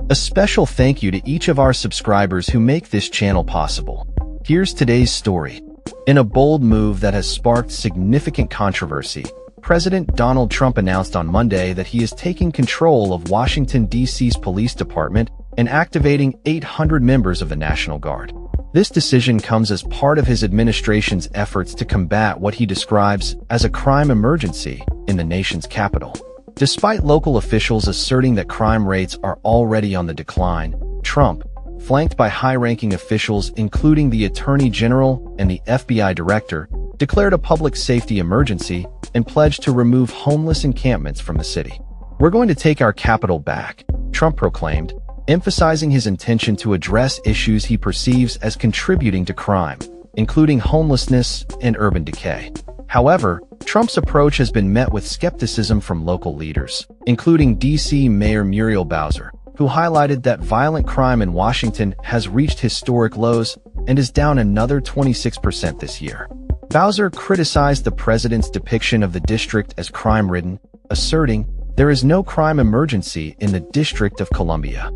A special thank you to each of our subscribers who make this channel possible. Here's today's story. In a bold move that has sparked significant controversy, President Donald Trump announced on Monday that he is taking control of Washington, D.C.'s police department and activating 800 members of the National Guard. This decision comes as part of his administration's efforts to combat what he describes as a crime emergency in the nation's capital. Despite local officials asserting that crime rates are already on the decline, Trump, flanked by high-ranking officials including the Attorney General and the FBI Director, declared a public safety emergency and pledged to remove homeless encampments from the city. "We're going to take our capital back," Trump proclaimed, emphasizing his intention to address issues he perceives as contributing to crime, including homelessness and urban decay. However, Trump's approach has been met with skepticism from local leaders, including D.C. Mayor Muriel Bowser, who highlighted that violent crime in Washington has reached historic lows and is down another 26% this year. Bowser criticized the president's depiction of the district as crime-ridden, asserting, "There is no crime emergency in the District of Columbia."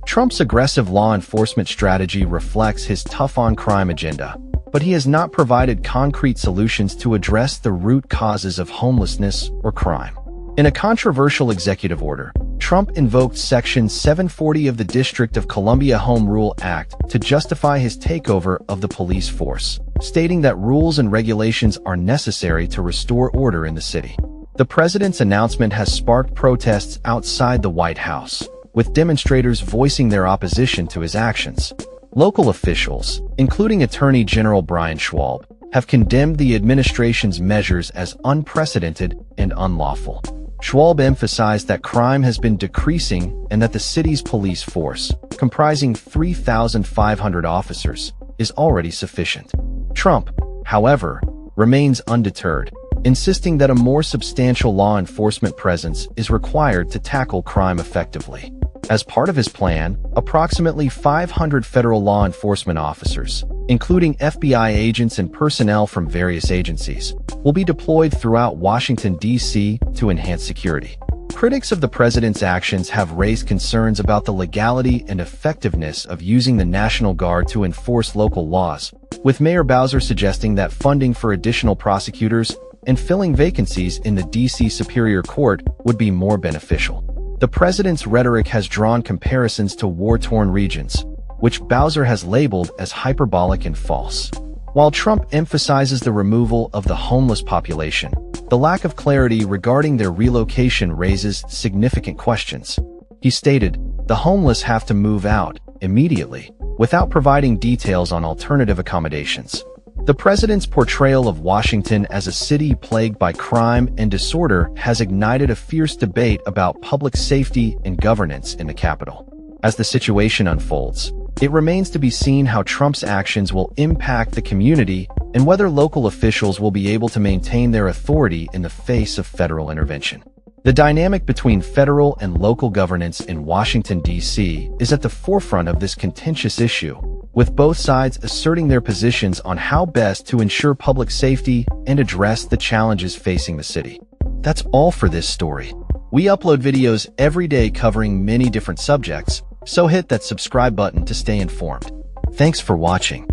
Trump's aggressive law enforcement strategy reflects his tough-on-crime agenda, but he has not provided concrete solutions to address the root causes of homelessness or crime. In a controversial executive order, Trump invoked Section 740 of the District of Columbia Home Rule Act to justify his takeover of the police force, stating that rules and regulations are necessary to restore order in the city. The president's announcement has sparked protests outside the White House, with demonstrators voicing their opposition to his actions. Local officials, including Attorney General Brian Schwab, have condemned the administration's measures as unprecedented and unlawful. Schwab emphasized that crime has been decreasing and that the city's police force, comprising 3,500 officers, is already sufficient. Trump, however, remains undeterred, insisting that a more substantial law enforcement presence is required to tackle crime effectively. As part of his plan, approximately 500 federal law enforcement officers, including FBI agents and personnel from various agencies, will be deployed throughout Washington, D.C. to enhance security. Critics of the president's actions have raised concerns about the legality and effectiveness of using the National Guard to enforce local laws, with Mayor Bowser suggesting that funding for additional prosecutors and filling vacancies in the D.C. Superior Court would be more beneficial. The president's rhetoric has drawn comparisons to war-torn regions, which Bowser has labeled as hyperbolic and false. While Trump emphasizes the removal of the homeless population, the lack of clarity regarding their relocation raises significant questions. He stated, "The homeless have to move out immediately," without providing details on alternative accommodations. The president's portrayal of Washington as a city plagued by crime and disorder has ignited a fierce debate about public safety and governance in the capital. As the situation unfolds, it remains to be seen how Trump's actions will impact the community and whether local officials will be able to maintain their authority in the face of federal intervention. The dynamic between federal and local governance in Washington, D.C. is at the forefront of this contentious issue, with both sides asserting their positions on how best to ensure public safety and address the challenges facing the city. That's all for this story. We upload videos every day covering many different subjects, so hit that subscribe button to stay informed. Thanks for watching.